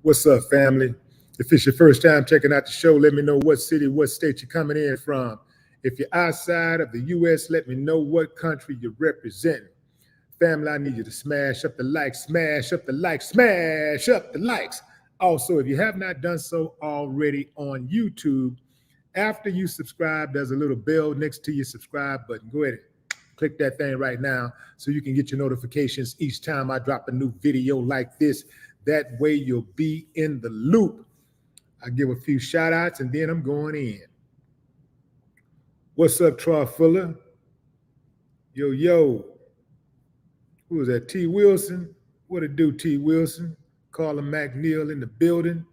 What's up, family? If it's your first time checking out the show, let me know what city, what state you're coming in from. If you're outside of the U.S., let me know what country you're representing. Family, I need you to smash up the likes, smash up the likes, smash up the likes. Also, if you have not done so already on YouTube, after you subscribe, there's a little bell next to your subscribe button. Go ahead and click that thing right now so you can get your notifications each time I drop a new video like this. That way you'll be in the loop. I give a few shout outs and then I'm going in. What's up, Troy Fuller? Yo, yo. Who is that? T. Wilson? What it do, T. Wilson? Carla McNeil in the building.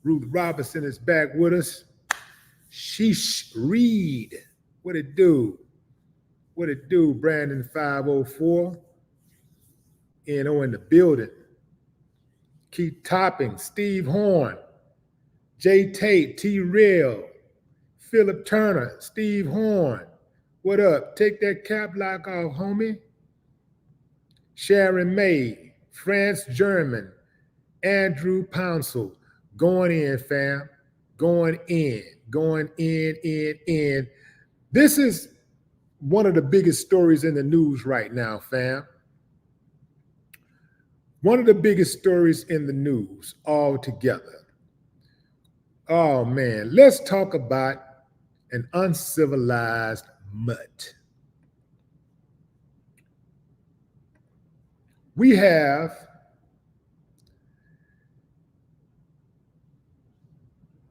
Ruth Robinson is back with us. Sheesh Reed. What it do? What it do, Brandon 504? NO in the building. Keith Topping, Steve Horn, Jay Tate, T. Real, Philip Turner, Steve Horn. What up? Take that cap lock off, homie. Sharon May, France German, Andrew Pouncil. Going in, fam. Going in. Going in. This is one of the biggest stories in the news right now, fam. One of the biggest stories in the news altogether. Oh, man. Let's talk about an uncivilized mutt. We have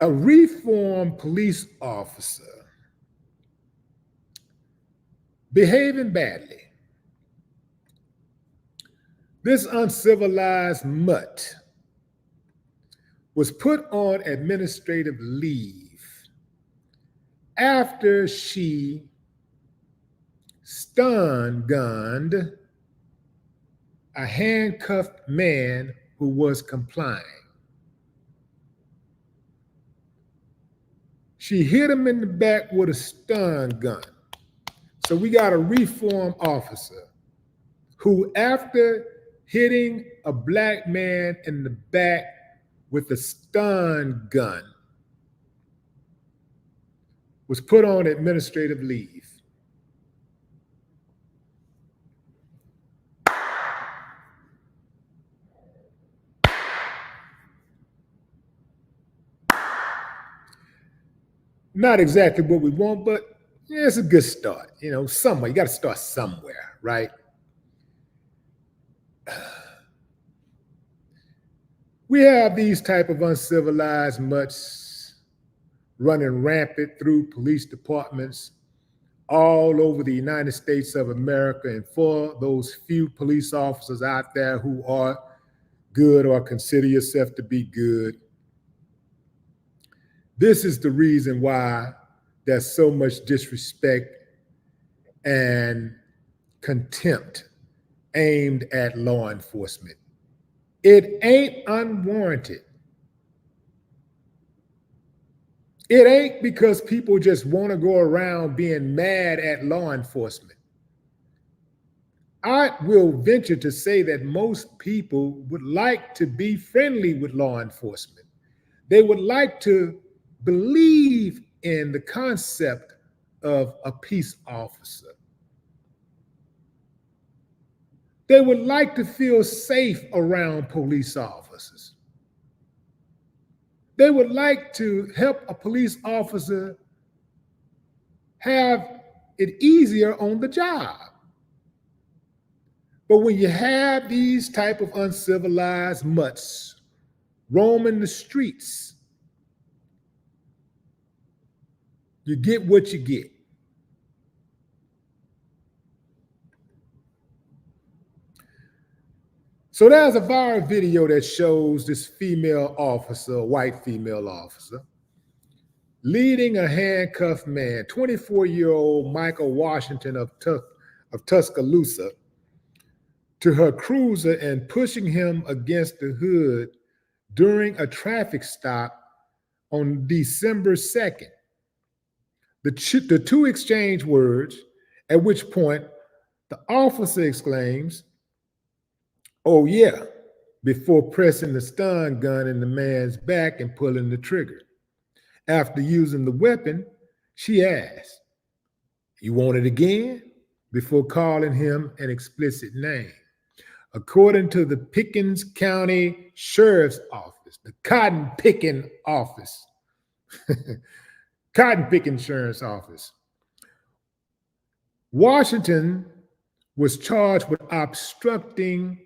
a reformed police officer behaving badly. This uncivilized mutt was put on administrative leave after she stun-gunned a handcuffed man who was complying. She hit him in the back with a stun gun. So we got a reformed officer who, after hitting a black man in the back with a stun gun, was put on administrative leave. Not exactly what we want, but yeah, it's a good start. You know, somewhere. You got to start somewhere, right? We have these type of uncivilized mutts running rampant through police departments all over the United States of America. And for those few police officers out there who are good or consider yourself to be good, this is the reason why there's so much disrespect and contempt aimed at law enforcement. It ain't unwarranted. It ain't because people just want to go around being mad at law enforcement. I will venture to say that most people would like to be friendly with law enforcement. They would like to believe in the concept of a peace officer. They would like to feel safe around police officers. They would like to help a police officer have it easier on the job. But when you have these type of uncivilized mutts roaming the streets, you get what you get. So there's a viral video that shows this female officer, a white female officer, leading a handcuffed man, 24-year-old Michael Washington of Tuscaloosa, to her cruiser and pushing him against the hood during a traffic stop on December 2nd. The two exchange words, at which point the officer exclaims, "Oh yeah, before pressing the stun gun in the man's back and pulling the trigger. After using the weapon, she asked, "You want it again?" before calling him an explicit name. According to the Pickens County Sheriff's Office, the Cotton Picking Office, Cotton Picking Sheriff's Office, Washington was charged with obstructing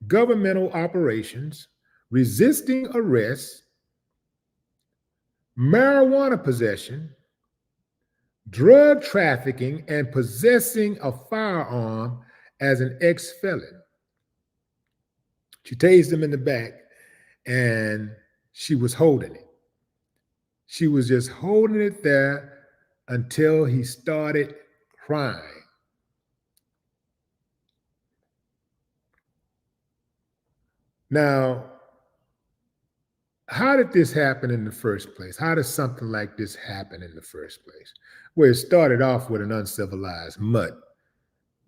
governmental operations, resisting arrest, marijuana possession, drug trafficking, and possessing a firearm as an ex-felon. She tased him in the back and she was holding it. She was just holding it there until he started crying. Now, how did this happen in the first place? How does something like this happen in the first place? Well, it started off with an uncivilized mutt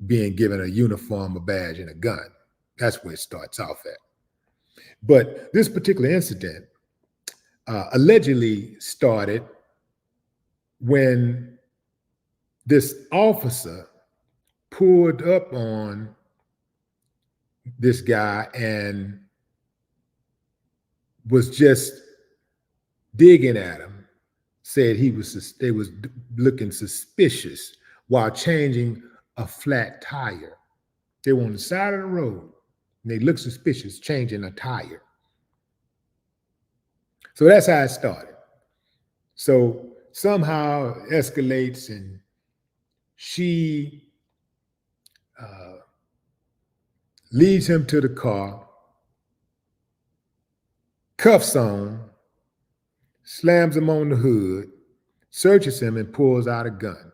being given a uniform, a badge, and a gun. That's where it starts off at. But this particular incident allegedly started when this officer pulled up on this guy and was just digging at him, said they was looking suspicious while changing a flat tire. They were on the side of the road and they looked suspicious changing a tire. So that's how it started. So somehow it escalates and she leads him to the car, cuffs on, slams him on the hood, searches him, and pulls out a gun.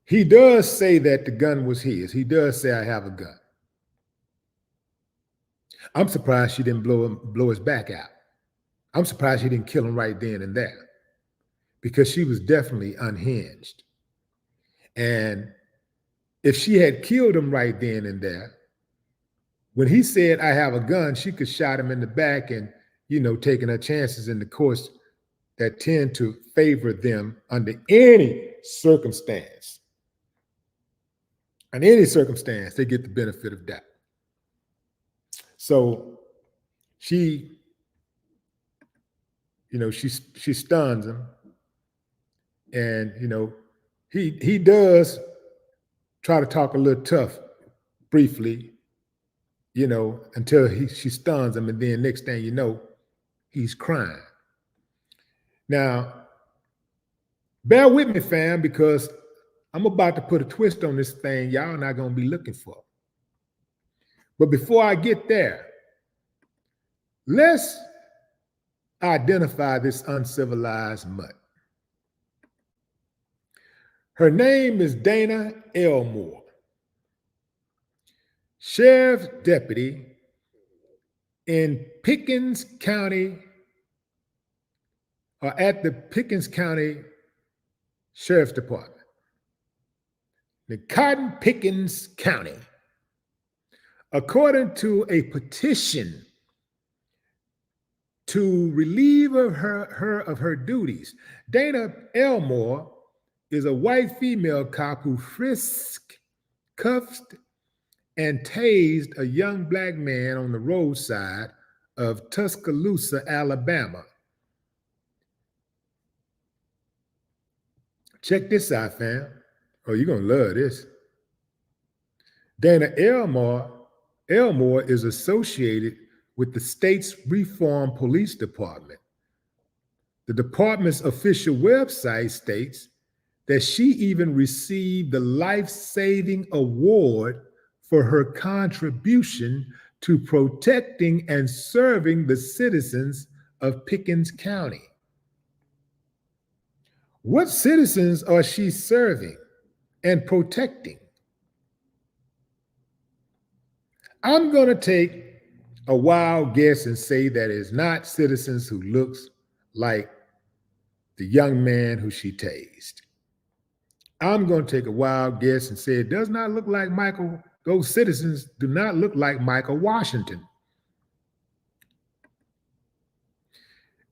He does say that the gun was his. He does say, "I have a gun." I'm surprised she didn't blow his back out. I'm surprised she didn't kill him right then and there, because she was definitely unhinged. And if she had killed him right then and there, when he said, "I have a gun," she could shot him in the back and, taking her chances in the courts that tend to favor them under any circumstance. In any circumstance, they get the benefit of doubt. So she stuns him, and he does try to talk a little tough briefly, until she stuns him, and then next thing you know, he's crying. Now, bear with me, fam, because I'm about to put a twist on this thing y'all not gonna be looking for. But before I get there, let's identify this uncivilized mutt. Her name is Dana Elmore, sheriff's deputy in Pickens County, or at the Pickens County Sheriff's Department, the Cotton Pickens County. According to a petition to relieve her of her duties, Dana Elmore is a white female cop who frisked, cuffed, and tased a young black man on the roadside of Tuscaloosa, Alabama. Check this out, fam. Oh, you're gonna love this. Dana Elmore is associated with the state's Reform Police Department. The department's official website states that she even received the life-saving award for her contribution to protecting and serving the citizens of Pickens County. What citizens are she serving and protecting? I'm going to take a wild guess and say that it's not citizens who looks like the young man who she tased. I'm going to take a wild guess and say it does not look like Michael. Those citizens do not look like Michael Washington.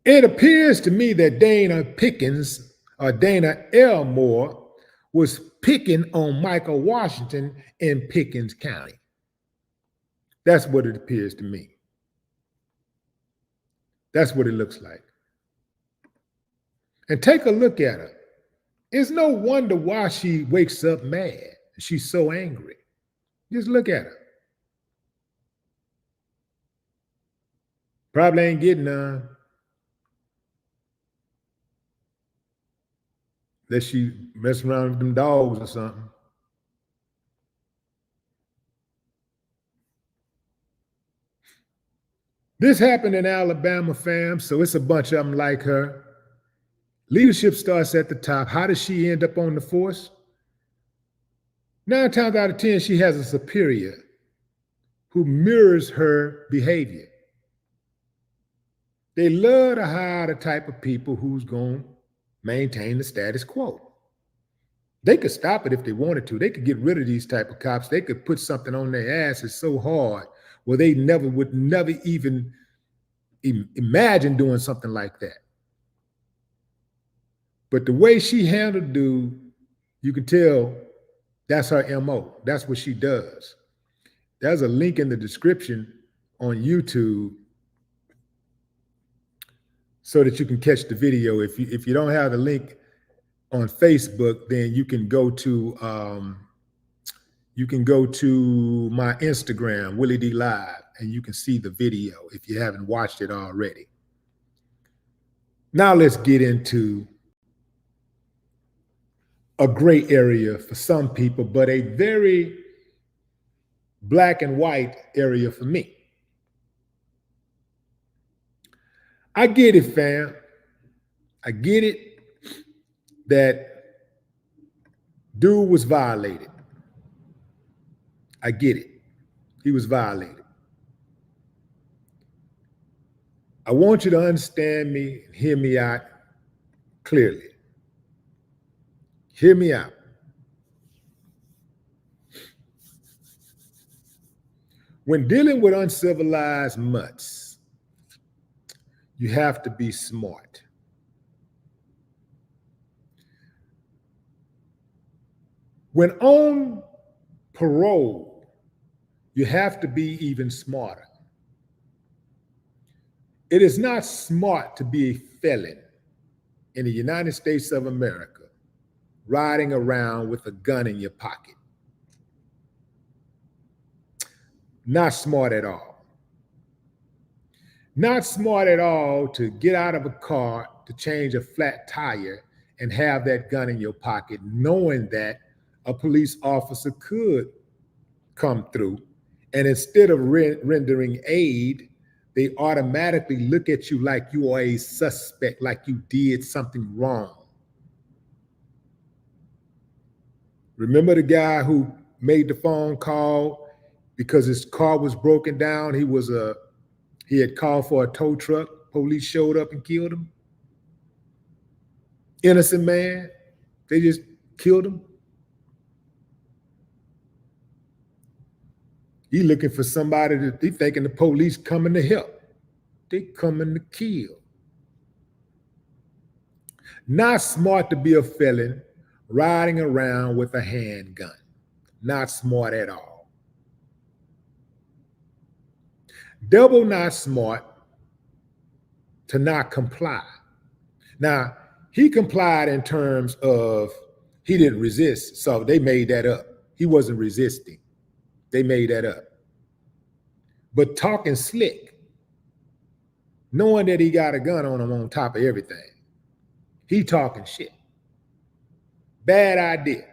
It appears to me that Dana Pickens or Dana Elmore was picking on Michael Washington in Pickens County. That's what it appears to me. That's what it looks like. And take a look at her. It's no wonder why she wakes up mad. She's so angry. Just look at her. Probably ain't getting none. Unless she messing around with them dogs or something. This happened in Alabama, fam, so it's a bunch of them like her. Leadership starts at the top. How does she end up on the force? 9 times out of 10, she has a superior who mirrors her behavior. They love to hire the type of people who's going to maintain the status quo. They could stop it if they wanted to. They could get rid of these type of cops. They could put something on their asses so hard where they would never even imagine doing something like that. But the way she handled dude, you can tell that's her MO. That's what she does. There's a link in the description on YouTube so that you can catch the video. If you don't have the link on Facebook, then you can go to my Instagram, williedlive, and you can see the video if you haven't watched it already. Now let's get into a gray area for some people, but a very black and white area for me. I get it, fam. I get it that dude was violated. I get it. He was violated. I want you to understand me and hear me out clearly. Hear me out. When dealing with uncivilized mutts, you have to be smart. When on parole, you have to be even smarter. It is not smart to be a felon in the United States of America, riding around with a gun in your pocket. Not smart at all. Not smart at all to get out of a car to change a flat tire and have that gun in your pocket, knowing that a police officer could come through, and instead of rendering aid, they automatically look at you like you are a suspect, like you did something wrong. Remember the guy who made the phone call because his car was broken down? He had called for a tow truck. Police showed up and killed him. Innocent man. They just killed him. He looking for somebody that they thinking the police coming to help. They coming to kill. Not smart to be a felon riding around with a handgun. Not smart at all. Double not smart to not comply. Now, he complied in terms of he didn't resist, so they made that up. He wasn't resisting. They made that up. But talking slick, knowing that he got a gun on him on top of everything, he talking shit. Bad idea.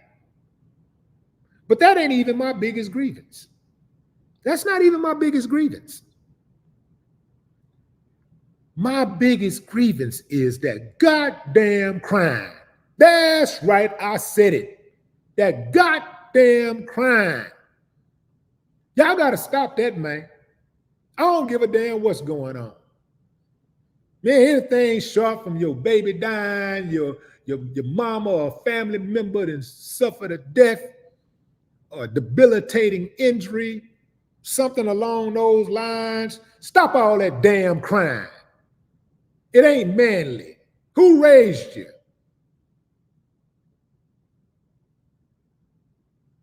But that ain't even my biggest grievance. That's not even my biggest grievance. My biggest grievance is that goddamn crime. That's right, I said it. That goddamn crime. Y'all got to stop that, man. I don't give a damn what's going on. Man, anything short from your baby dying, your mama or family member that suffered a death or debilitating injury, something along those lines, stop all that damn crying. It ain't manly. Who raised you?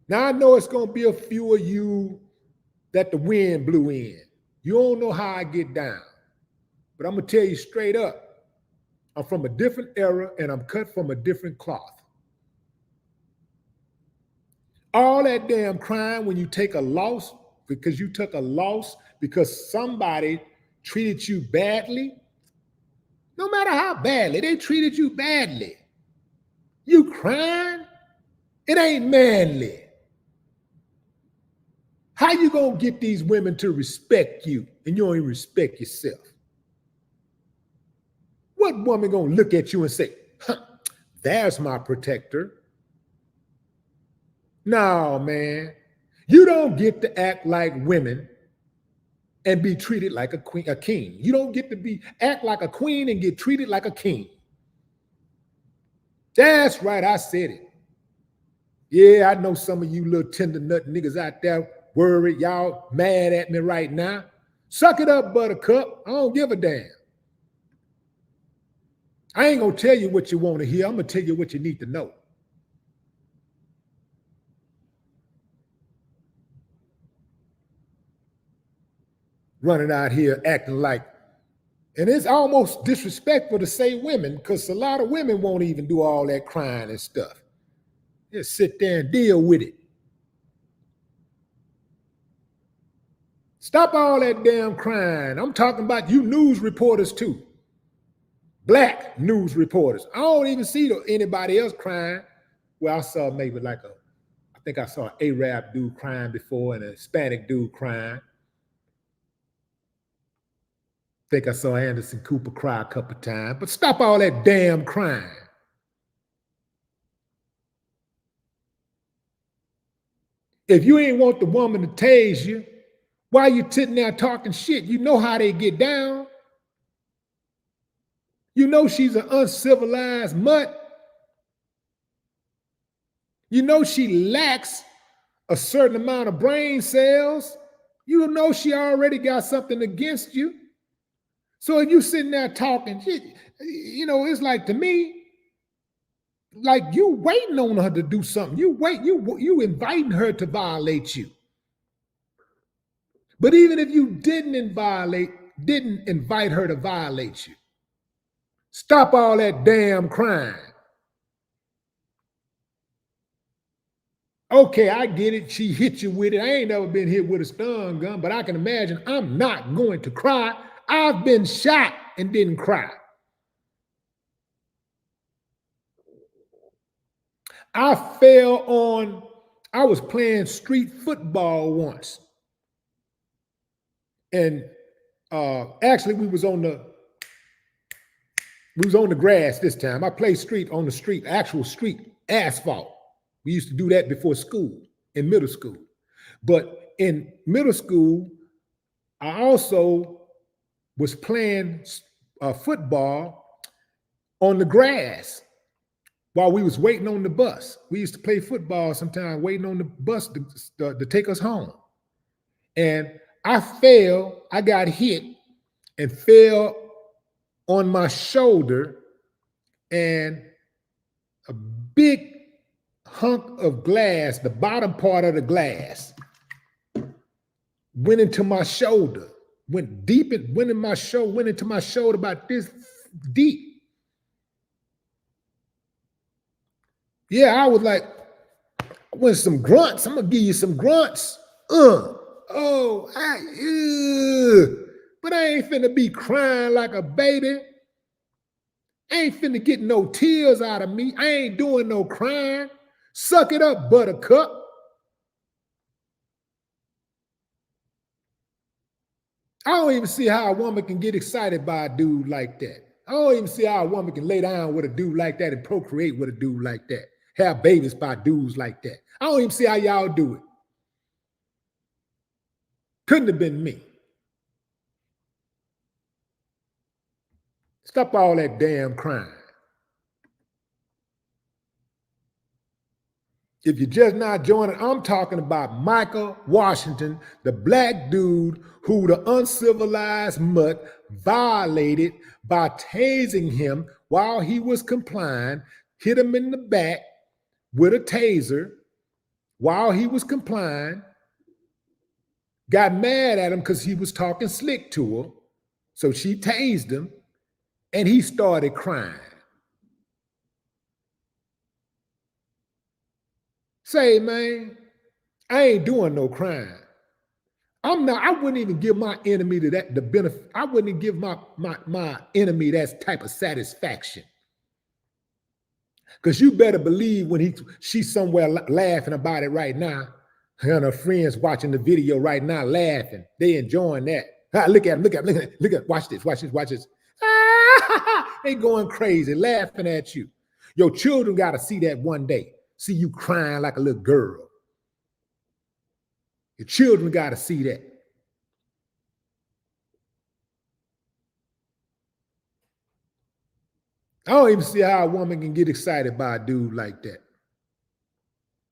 Now, I know it's going to be a few of you that the wind blew in. You don't know how I get down. But I'm going to tell you straight up, I'm from a different era and I'm cut from a different cloth. All that damn crying when you take a loss, because you took a loss because somebody treated you badly, no matter how badly, they treated you badly. You crying? It ain't manly. How you gonna get these women to respect you and you don't even respect yourself? What woman gonna look at you and say, huh, there's my protector? No, man. You don't get to act like women and be treated like a queen, a king. You don't get to act like a queen and get treated like a king. That's right, I said it. Yeah, I know some of you little tender nut niggas out there worried, y'all mad at me right now. Suck it up, buttercup. I don't give a damn. I ain't gonna tell you what you want to hear. I'm gonna tell you what you need to know. Running out here acting like, and it's almost disrespectful to say women, because a lot of women won't even do all that crying and stuff. Just sit there and deal with it. Stop all that damn crying. I'm talking about you news reporters too. Black news reporters. I don't even see anybody else crying. Well, I saw maybe I think I saw an Arab dude crying before and a Hispanic dude crying. I think I saw Anderson Cooper cry a couple of times. But stop all that damn crying. If you ain't want the woman to tase you, why you sitting there talking shit? You know how they get down. You know she's an uncivilized mutt. You know she lacks a certain amount of brain cells. You know she already got something against you. So if you sitting there talking shit, you know, it's like, to me, like you waiting on her to do something. You inviting her to violate you. But even if you didn't invite her to violate you, stop all that damn crying. Okay, I get it. She hit you with it. I ain't never been hit with a stun gun, but I can imagine I'm not going to cry. I've been shot and didn't cry. I was playing street football once. And actually we was on the grass this time. I played actual street, asphalt. We used to do that before school, in middle school. But in middle school, I also was playing football on the grass while we was waiting on the bus. We used to play football sometimes waiting on the bus to take us home. And I got hit and fell on my shoulder, and a big hunk of glass, the bottom part of the glass, went into my shoulder, went into my shoulder about this deep. Yeah, I was like, I went some grunts. I'm gonna give you some grunts. But I ain't finna be crying like a baby. I ain't finna get no tears out of me. I ain't doing no crying. Suck it up, buttercup. I don't even see how a woman can get excited by a dude like that. I don't even see how a woman can lay down with a dude like that and procreate with a dude like that. Have babies by dudes like that. I don't even see how y'all do it. Couldn't have been me. Stop all that damn crying. If you're just not joining, I'm talking about Michael Washington, the black dude who the uncivilized mutt violated by tasing him while he was complying, hit him in the back with a taser while he was complying, got mad at him because he was talking slick to her. So she tased him and he started crying. Say, man, I ain't doing no crime. I wouldn't even give my enemy the benefit. I wouldn't even give my enemy that type of satisfaction. Because you better believe when she's somewhere laughing about it right now, and her friends watching the video right now laughing, they enjoying that. Look at him, watch this. They going crazy, laughing at you. Your children got to see that one day. See you crying like a little girl. Your children got to see that. I don't even see how a woman can get excited by a dude like that.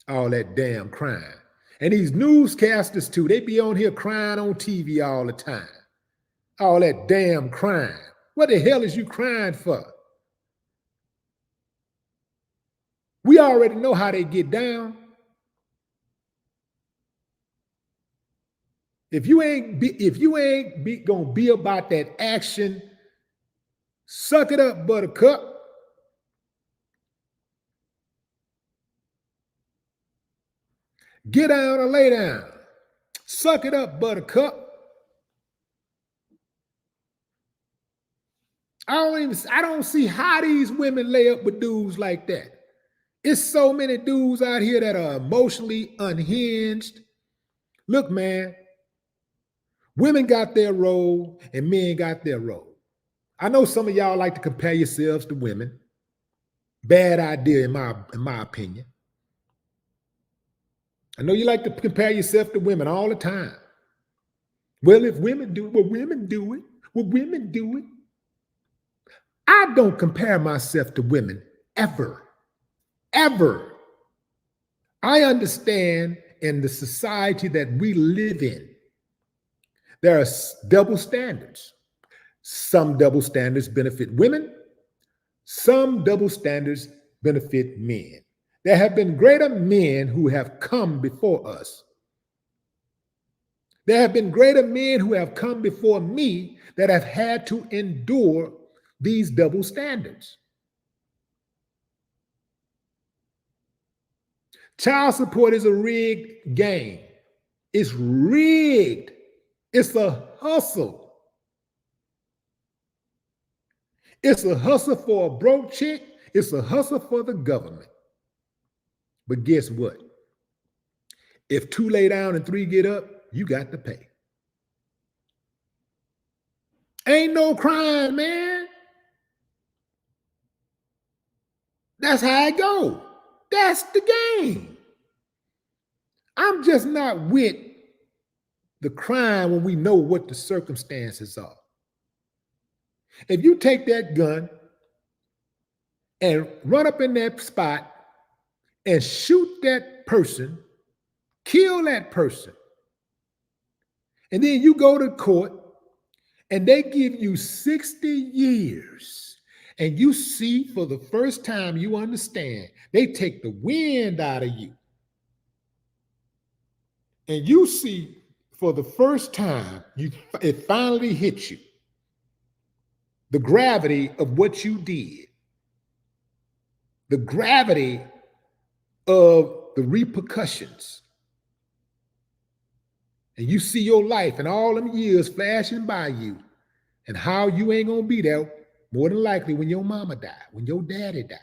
All that damn crying. And these newscasters too, they be on here crying on TV all the time. All that damn crying. What the hell is you crying for? We already know how they get down. If you ain't gonna be about that action, suck it up, buttercup. Get down or lay down. Suck it up, buttercup. I don't see how these women lay up with dudes like that. It's so many dudes out here that are emotionally unhinged. Look, man, women got their role and men got their role. I know some of y'all like to compare yourselves to women. Bad idea in my opinion. I know you like to compare yourself to women all the time. Well, if women do it, well, women do it. Well, women do it. I don't compare myself to women ever. Ever. I understand in the society that we live in, there are double standards. Some double standards benefit women. Some double standards benefit men. There have been greater men who have come before us. There have been greater men who have come before me that have had to endure these double standards. Child support is a rigged game. It's rigged. It's a hustle. It's a hustle for a broke chick. It's a hustle for the government. But guess what? If 2 lay down and 3 get up, you got to pay. Ain't no crime, man. That's how it go. That's the game. I'm just not with the crime when we know what the circumstances are. If you take that gun and run up in that spot and shoot that person, kill that person, and then you go to court and they give you 60 years, and you see for the first time, you understand, they take the wind out of you. And you see for the first time, it finally hits you. The gravity of what you did. The gravity of the repercussions. And you see your life and all them years flashing by you and how you ain't gonna be there more than likely when your mama die, when your daddy die.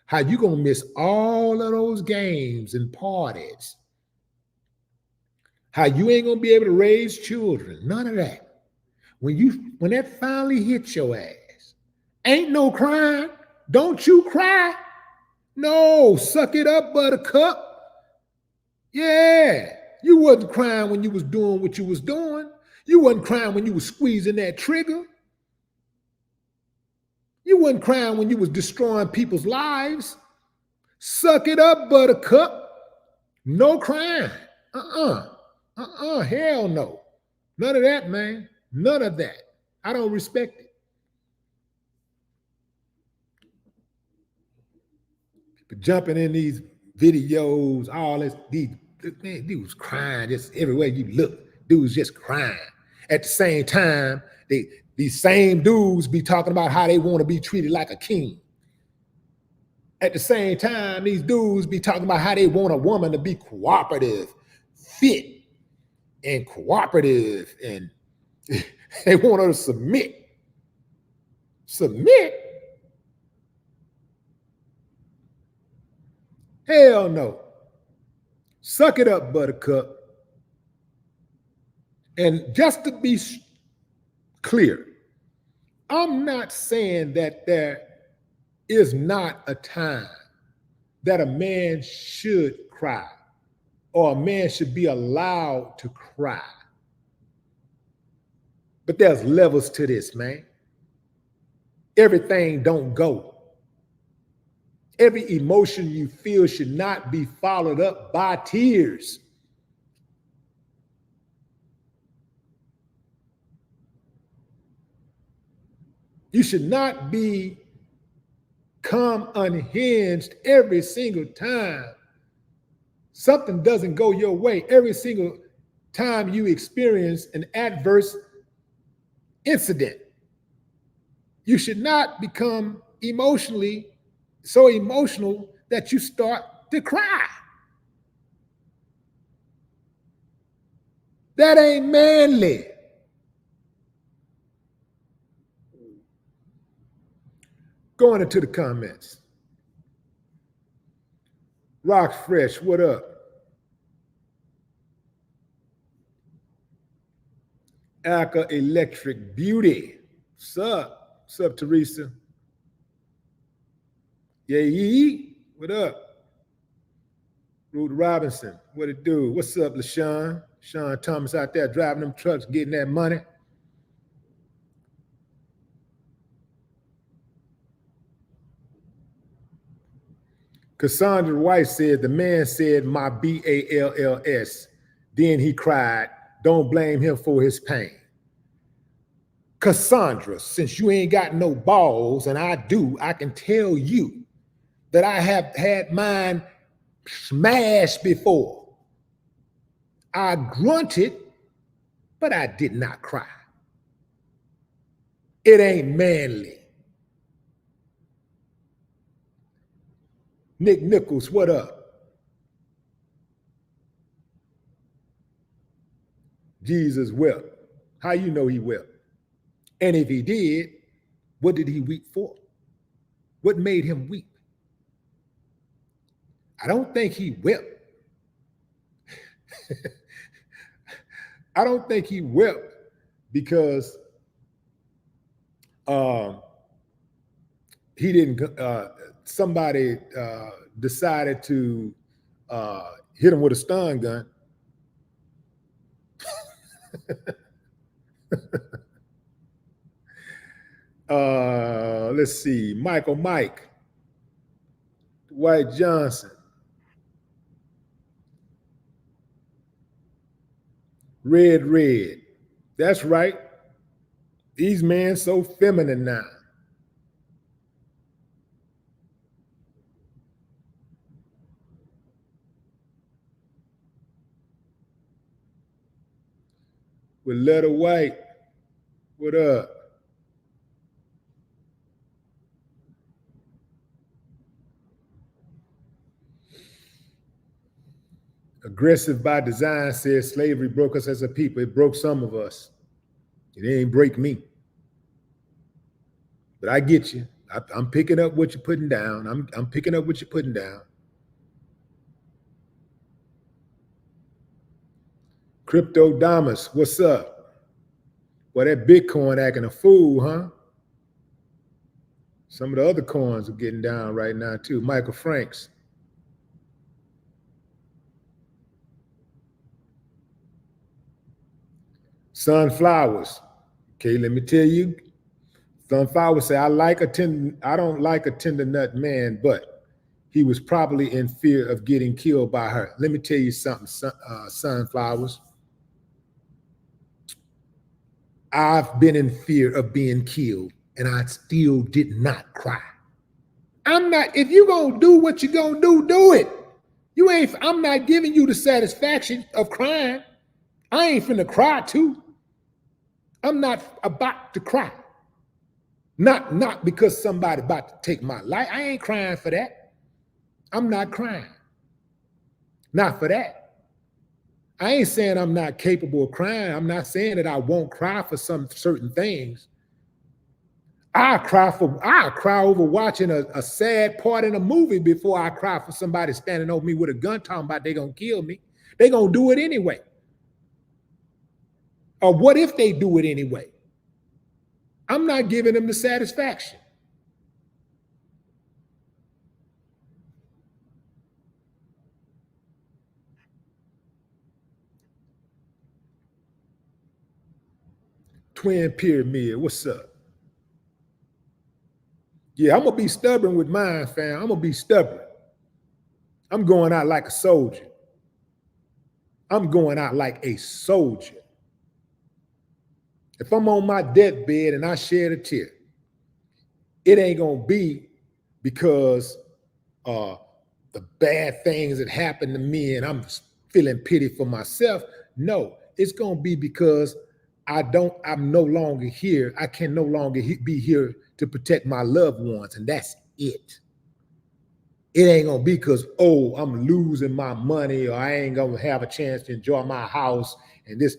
How you gonna miss all of those games and parties. How you ain't gonna be able to raise children, none of that. When that finally hits your ass, ain't no crying. Don't you cry. No, suck it up, buttercup. Yeah, you wasn't crying when you was doing what you was doing. You wasn't crying when you was squeezing that trigger. You wasn't crying when you was destroying people's lives. Suck it up, buttercup. No crying. Hell no. None of that, man. None of that. I don't respect it. People jumping in these videos, all this, man, dudes crying just everywhere you look. Dudes just crying. At the same time, these same dudes be talking about how they want to be treated like a king. At the same time, these dudes be talking about how they want a woman to be cooperative, fit, and cooperative, and they want her to submit. Submit? Hell no. Suck it up, buttercup. And just to be clear, I'm not saying that there is not a time that a man should cry or a man should be allowed to cry. But there's levels to this, man. Everything don't go. Every emotion you feel should not be followed up by tears. You should not become unhinged every single time something doesn't go your way, every single time you experience an adverse incident. You should not become so emotional that you start to cry. That ain't manly. Going into the comments. Rock Fresh, what up? Alka Electric Beauty. What's up? What's up, Teresa? Yeah, what up? Ruth Robinson, what it do? What's up, LaShawn? Sean Thomas out there driving them trucks, getting that money. Cassandra White said, the man said my BALLS. Then he cried. Don't blame him for his pain. Cassandra, since you ain't got no balls, and I do, I can tell you that I have had mine smashed before. I grunted, but I did not cry. It ain't manly. Nick Nichols, what up? Jesus wept. How you know he wept? And if he did, what did he weep for? What made him weep? I don't think he wept. I don't think he wept because he didn't. Somebody decided to hit him with a stun gun. Let's see, Michael Mike, Dwight Johnson, Red. That's right. These men so feminine now. With Letter White, what up? Aggressive by Design says slavery broke us as a people. It broke some of us. It ain't break me. But I get you. I'm picking up what you're putting down. I'm picking up what you're putting down. Crypto Damas, what's up? Well, that Bitcoin acting a fool, huh? Some of the other coins are getting down right now too. Michael Franks. Sunflowers. Okay, let me tell you. Sunflower say, I don't like a tender nut man, but he was probably in fear of getting killed by her. Let me tell you something, Sunflowers. I've been in fear of being killed, and I still did not cry. I'm not, if you gonna do what you gonna do it. I'm not giving you the satisfaction of crying. I ain't finna cry too. I'm not about to cry. Not because somebody about to take my life. I ain't crying for that. I'm not crying. Not for that. I ain't saying I'm not capable of crying. I'm not saying that I won't cry for some certain things. I cry over watching a sad part in a movie before I cry for somebody standing over me with a gun talking about they're gonna kill me. They're gonna do it anyway. Or what if they do it anyway? I'm not giving them the satisfaction. Twin Pyramid, what's up? Yeah, I'm gonna be stubborn with mine, fam. I'm gonna be stubborn. I'm going out like a soldier. I'm going out like a soldier. If I'm on my deathbed and I shed a tear, it ain't gonna be because the bad things that happened to me and I'm feeling pity for myself. No, it's gonna be because I'm no longer here. I can no longer be here to protect my loved ones, and that's it. It ain't gonna be because, oh, I'm losing my money or I ain't gonna have a chance to enjoy my house and this.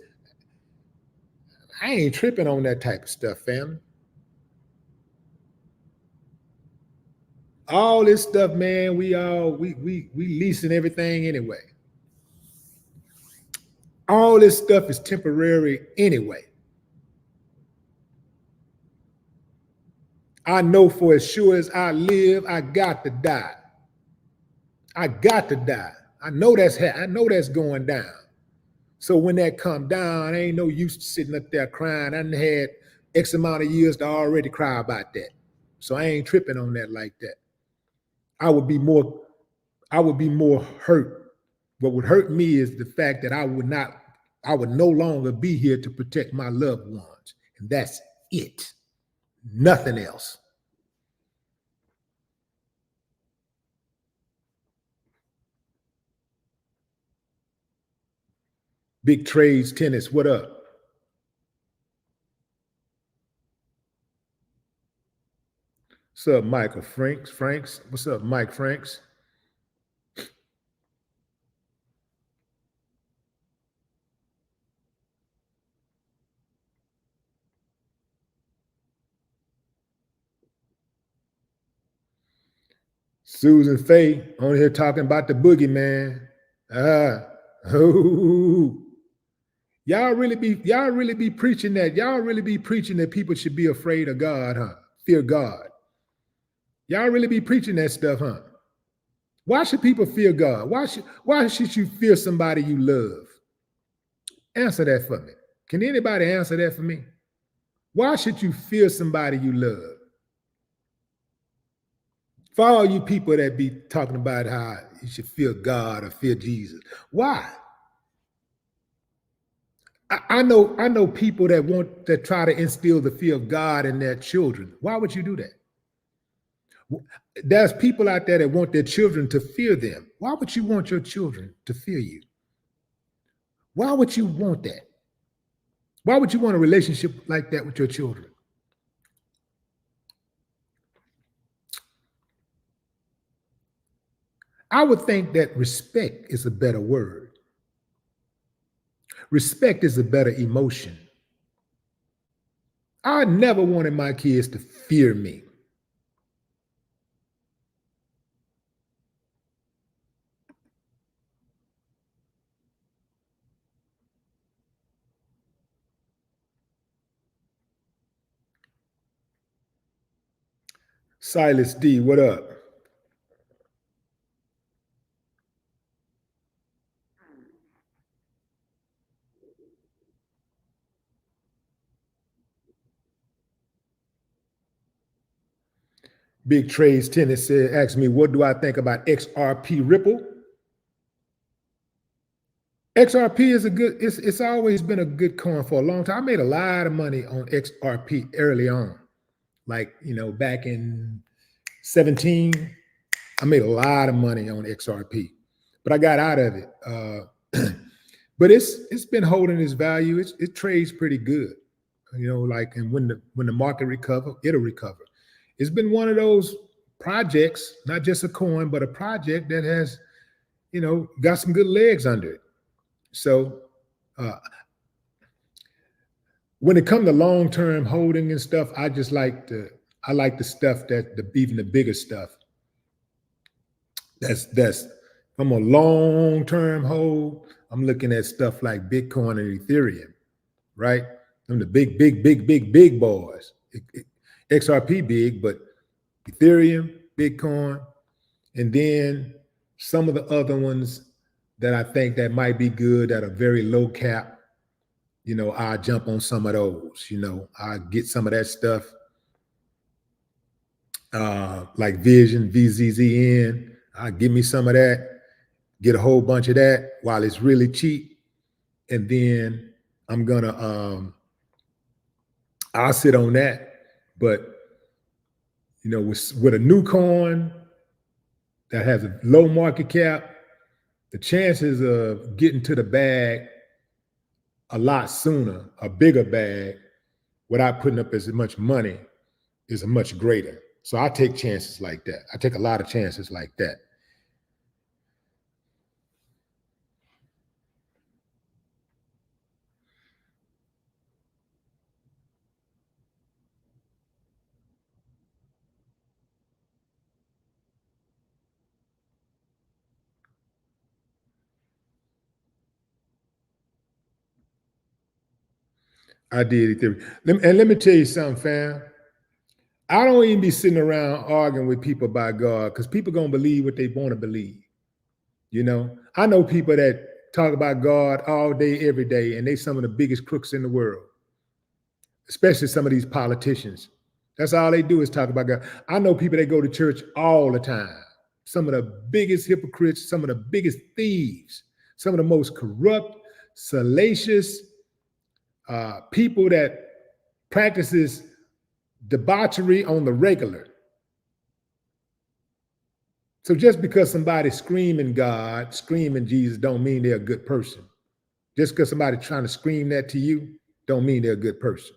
I ain't tripping on that type of stuff, family. All this stuff, man, we leasing everything anyway. All this stuff is temporary anyway. I know for as sure as I live, I got to die. I got to die. I know that's going down. So when that come down, ain't no use sitting up there crying. I done had X amount of years to already cry about that. So I ain't tripping on that like that. I would be more hurt. What would hurt me is the fact that I would no longer be here to protect my loved ones. And that's it. Nothing else. Big Trades Tennis, what up? What's up, Michael Franks? What's up, Mike Franks? Susan Faye on here talking about the boogeyman. Oh, y'all really be preaching that. Y'all really be preaching that people should be afraid of God, huh? Fear God. Y'all really be preaching that stuff, huh? Why should people fear God? Why should you fear somebody you love? Answer that for me. Can anybody answer that for me? Why should you fear somebody you love? For all you people that be talking about how you should fear God or fear Jesus, why? I know people that try to instill the fear of God in their children. Why would you do that? There's people out there that want their children to fear them. Why would you want your children to fear you? Why would you want that? Why would you want a relationship like that with your children? I would think that respect is a better word. Respect is a better emotion. I never wanted my kids to fear me. Silas D, what up? Big Trades Tennis said, asked me, what do I think about XRP Ripple? XRP is a good, it's always been a good coin for a long time. I made a lot of money on XRP early on. Like, back in 17, I made a lot of money on XRP, but I got out of it. But it's been holding its value. It trades pretty good, and when the market recover, it'll recover. It's been one of those projects, not just a coin, but a project that has, got some good legs under it. So when it comes to long-term holding and stuff, I like the stuff that even the bigger stuff. That's from a long-term hold. I'm looking at stuff like Bitcoin and Ethereum, right? I'm the big boys. XRP big, but Ethereum, Bitcoin, and then some of the other ones that I think that might be good that are very low cap. I jump on some of those. I get some of that stuff, like Vision, VZZN. Give me some of that, get a whole bunch of that while it's really cheap. And then I'm gonna, I'll sit on that. But, with a new coin that has a low market cap, the chances of getting to the bag a lot sooner, a bigger bag, without putting up as much money is much greater. So I take chances like that. I take a lot of chances like that. I did Ethereum. And let me tell you something, fam. I don't even be sitting around arguing with people about God, because people gonna believe what they want to believe. I know people that talk about God all day, every day, and they some of the biggest crooks in the world, especially some of these politicians. That's all they do is talk about God. I know people that go to church all the time. Some of the biggest hypocrites, some of the biggest thieves, some of the most corrupt, salacious people that practices debauchery on the regular. So just because somebody's screaming God, screaming Jesus, don't mean they're a good person. Just because somebody's trying to scream that to you, don't mean they're a good person.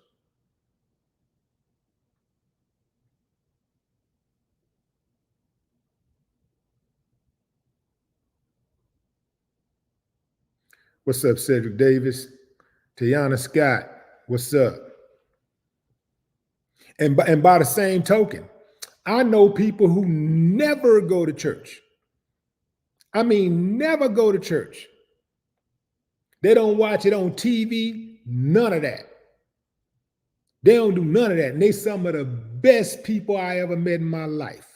What's up, Cedric Davis? Tiana Scott, what's up? And by the same token, I know people who never go to church. I mean, never go to church. They don't watch it on TV, none of that. They don't do none of that. And they some of the best people I ever met in my life.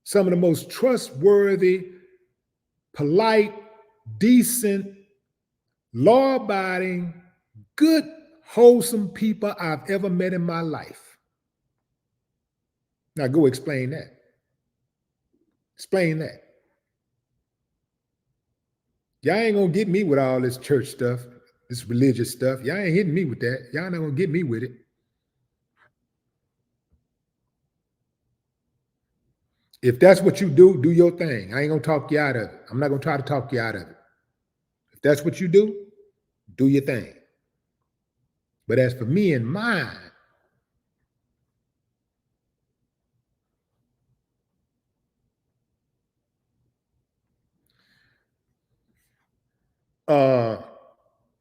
Some of the most trustworthy, polite, decent, law-abiding, good, wholesome people I've ever met in my life. Now go explain that. Explain that. Y'all ain't gonna get me with all this church stuff, this religious stuff. Y'all ain't hitting me with that. Y'all not gonna get me with it. If that's what you do, do your thing. I ain't gonna talk you out of it. I'm not gonna try to talk you out of it. If that's what you do your thing. But as for me and mine,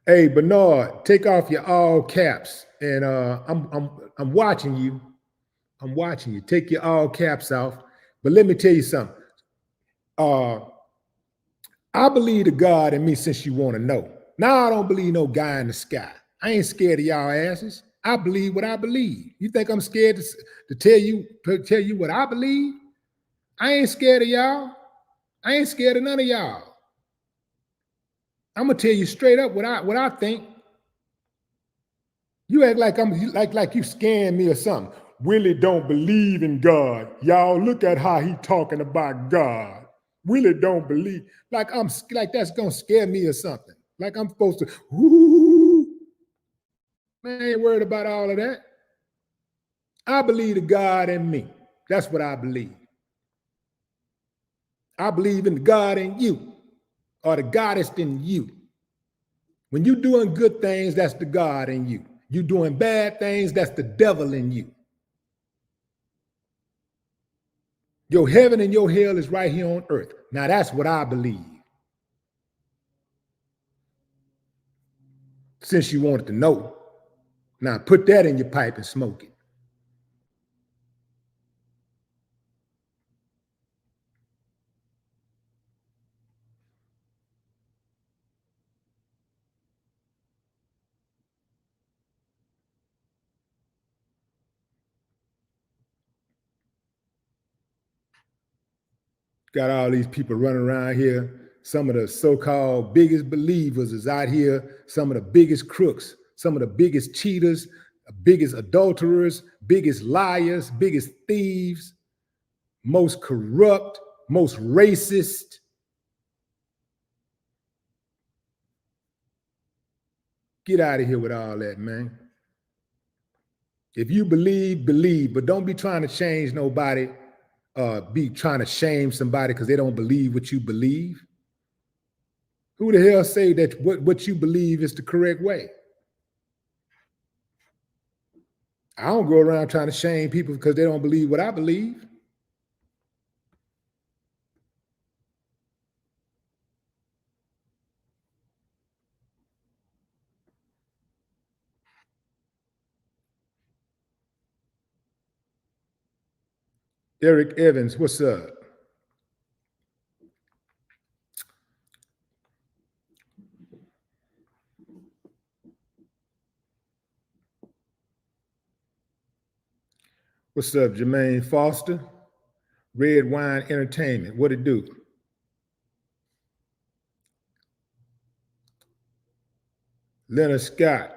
hey Bernard, take off your all caps, and I'm watching you. I'm watching you. Take your all caps off. But let me tell you something. I believe the God in me, since you want to know. Now I don't believe no guy in the sky. I ain't scared of y'all asses. I believe what I believe. You think I'm scared to tell you what I believe? I ain't scared of y'all. I ain't scared of none of y'all. I'm gonna tell you straight up what I think. You act like I'm like you scaring me or something. Willie don't believe in God. Y'all look at how he talking about God. Willie don't believe. Like that's gonna scare me or something. Like I'm supposed to, whoo. Man, I ain't worried about all of that. I believe the God in me. That's what I believe. I believe in the God in you, or the goddess in you. When you're doing good things, that's the God in you. You doing bad things, that's the devil in you. Your heaven and your hell is right here on earth. Now that's what I believe. Since you wanted to know, now put that in your pipe and smoke it. Got all these people running around here. Some of the so-called biggest believers is out here. Some of the biggest crooks, some of the biggest cheaters, biggest adulterers, biggest liars, biggest thieves, most corrupt, most racist. Get out of here with all that, man. If you believe, believe, but don't be trying to change nobody, be trying to shame somebody because they don't believe what you believe. Who the hell say that what you believe is the correct way? I don't go around trying to shame people because they don't believe what I believe. Eric Evans, what's up? What's up, Jermaine Foster? Red Wine Entertainment, what it do? Leonard Scott.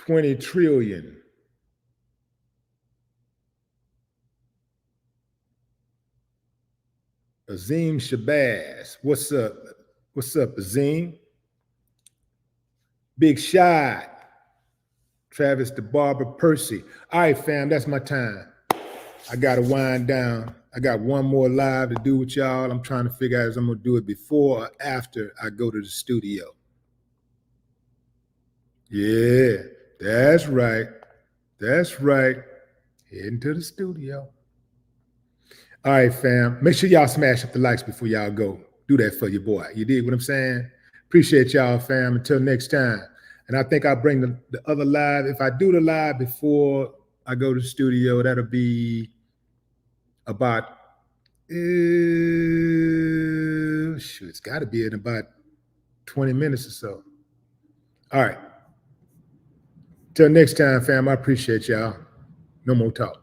$20 trillion. Azim Shabazz, what's up? What's up, Azim? Big Shot. Travis the Barber Percy. All right, fam, that's my time. I gotta wind down. I got one more live to do with y'all. I'm trying to figure out if I'm gonna do it before or after I go to the studio. Yeah, that's right. That's right. Heading to the studio. All right, fam. Make sure y'all smash up the likes before y'all go. Do that for your boy. You dig what I'm saying? Appreciate y'all, fam. Until next time. And I think I'll bring the other live. If I do the live before I go to the studio, that'll be about, shoot, it's got to be in about 20 minutes or so. All right. Till next time, fam. I appreciate y'all. No more talk.